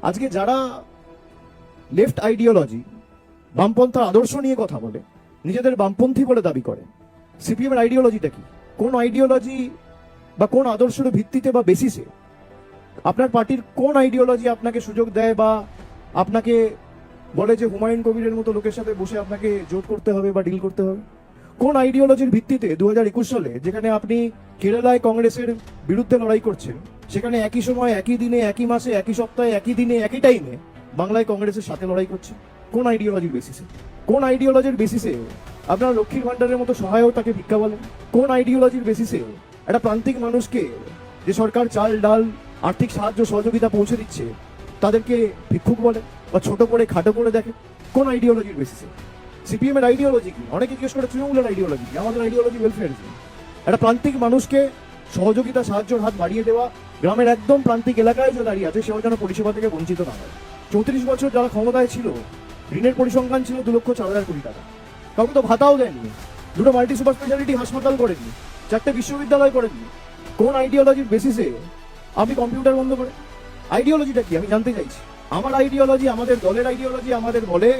আজকে যারা left ideology বামপন্থার আদর্শ নিয়ে কথা বলে, নিজেদের বামপন্থী বলে দাবি করে, সিপিএম এর আইডিওলজিটা কি? কোন আইডিওলজি বা কোন আদর্শের ভিত্তিতে বা বেসিসে আপনার পার্টির কোন আইডিওলজি আপনাকে সুযোগ দেয় বা আপনাকে বলে যে হুমায়ুন কবিরের মতো লোকের সাথে বসে আপনাকে জোট করতে হবে বা ডিল করতে হবে? কোন আইডিওলজির ভিত্তিতে 2021 সালে যেখানে আপনি কেরালায় কংগ্রেসের বিরুদ্ধে লড়াই করছেন, সেখানে একই সময়, একই দিনে, একই মাসে, একই সপ্তাহে, একই দিনে, একই টাইমে বাংলায় কংগ্রেসের সাথে লড়াই করছে? কোন আইডিওলজির বেসিসে? কোন আইডিওলজির বেসিসে আপনারা লক্ষ্মীর ভান্ডারের মতো সহায়তাকে ভিক্ষা বলেন? কোন আইডিওলজির বেসিসে একটা প্রান্তিক মানুষকে যে সরকার চাল ডাল আর্থিক সাহায্য সহযোগিতা পৌঁছে দিচ্ছে তাদেরকে ভিক্ষুক বলে বা ছোট করে খাটো করে দেখে? কোন আইডিওলজির বেসিসে? সিপিএম এর আইডিওলজি কি? অনেকে জিজ্ঞেস করে তৃণমূলের আইডিওলজি কি? আমাদের আইডিওলজি ওয়েলফেয়ারিজম। একটা প্রান্তিক মানুষকে সহযোগিতা সাহায্যের হাত বাড়িয়ে দেওয়া, গ্রামের একদম প্রান্তিক এলাকায় যে দাঁড়িয়ে আছে সেও যেন পরিষেবা থেকে বঞ্চিত না হয়। 34 বছর যারা ক্ষমতায় ছিল, ঋণের পরিসংখ্যান ছিল 2,04,000 কোটি টাকা, কাউকে তো ভাতাও দেননি, দুটো মাল্টি সুপার স্পেশালিটি হাসপাতাল করেননি, 4টে বিশ্ববিদ্যালয় করেননি। কোন আইডিওলজির বেসিসে আমি কম্পিউটার বন্ধ করে? আইডিওলজিটা কি আমি জানতে চাইছি। আমার আইডিওলজি, আমাদের দলের আইডিওলজি আমাদের বলে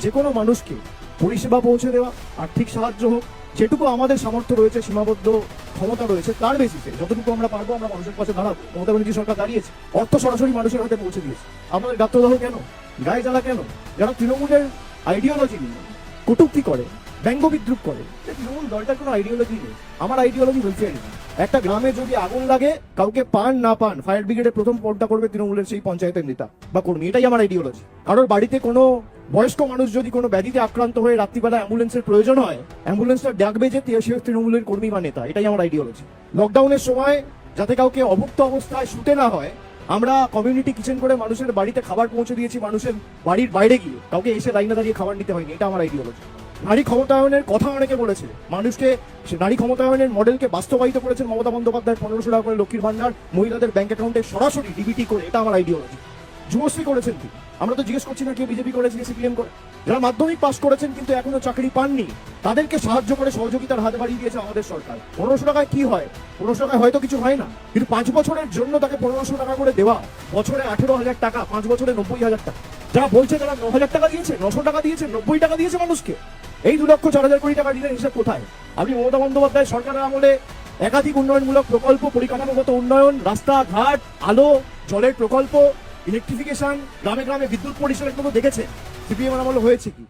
যে কোনো মানুষকে পরিষেবা পৌঁছে দেওয়া, আর্থিক সাহায্য হোক, যেটুকু আমাদের সামর্থ্য রয়েছে, সীমাবদ্ধ ক্ষমতা রয়েছে, তার বেসিসে যতটুকু আমরা পারবো আমরা মানুষের পাশে দাঁড়াবো। মমতা ব্যানার্জি সরকার দাঁড়িয়েছে, অর্থ সরাসরি মানুষের হাতে পৌঁছে দিয়েছে। আমাদের গাত্রদাহ কেন, গায়ে জ্বালা কেন? যারা তৃণমূলের আইডিওলজি নিয়ে কটূক্তি করে, ব্যঙ্গ বিদ্রুপ করে, তৃণমূল দলটার কোনো আইডিওলজি নেই। আমার আইডিওলজি ওয়েলফেয়ারিজম। একটা গ্রামে যদি আগুন লাগে, কাউকে পান না পান, ফায়ার ব্রিগেডের প্রথম ফোনটা করবে তৃণমূলের সেই পঞ্চায়েতের নেতা বা কর্মী। এটাই আমার আইডিওলজি। কারোর বাড়িতে কোনো বয়স্ক মানুষ যদি কোনো ব্যাধিতে আক্রান্ত হয়ে রাত্রিবেলা অ্যাম্বুলেন্সের প্রয়োজন হয়, অ্যাম্বুলেন্সটা ডাকবে যে সে তৃণমূলের কর্মী বা নেতা। এটাই আমার আইডিওলজি। লকডাউনের সময় যাতে কাউকে অভুক্ত অবস্থায় শুতে না হয়, আমরা কমিউনিটি কিচেন করে মানুষের বাড়িতে খাবার পৌঁছে দিয়েছি, মানুষের বাড়ির বাইরে গিয়ে কাউকে এসে লাইনে দাঁড়িয়ে খাবার নিতে হয়নি। এটা আমার আইডিওলজি। নারী ক্ষমতায়নের কথা অনেকে বলেছে, মানুষকে নারী ক্ষমতায়নের মডেলকে বাস্তবায়িত করেছেন মমতা বন্দ্যোপাধ্যায়। 1500 টাকা করে লক্ষ্মীর ভান্ডার মহিলাদের ব্যাংক অ্যাকাউন্টে সরাসরি ডিবিটি করে, এটা আমার আইডিওলজি। যুবশ্রী করেছেন কি? আমরা তো জিজ্ঞেস করছি না কে বিজেপি করেছে, সিপিএম করে। যারা মাধ্যমিক পাস করেছেন কিন্তু এখনো চাকরি পাননি, তাদেরকে সাহায্য করে সহযোগিতার হাত বাড়িয়ে দিয়েছে আমাদের সরকার। 1500 টাকায় কি হয়? 1500 টাকায় হয়তো কিছু হয় না, কিন্তু 5 বছরের জন্য তাকে 1500 টাকা করে দেওয়া, বছরে 18,000 টাকা, 5 বছরে 90,000 টাকা। যারা বলছে তারা 9,000 টাকা দিয়েছে, 900 টাকা দিয়েছে, 90 টাকা দিয়েছে মানুষকে। এই 2,04,000 কোটি টাকা ঋণের হিসাব কোথায়? আপনি মমতা বন্দ্যোপাধ্যায় সরকারের আমলে একাধিক উন্নয়নমূলক প্রকল্প, পরিকাঠামোগত উন্নয়ন, রাস্তাঘাট, আলো, জলের প্রকল্প, ইলেকট্রিফিকেশন, গ্রামে গ্রামে বিদ্যুৎ পরিষেবা, এগুলো দেখেছে? সিপিএম আমলে হয়েছে কি?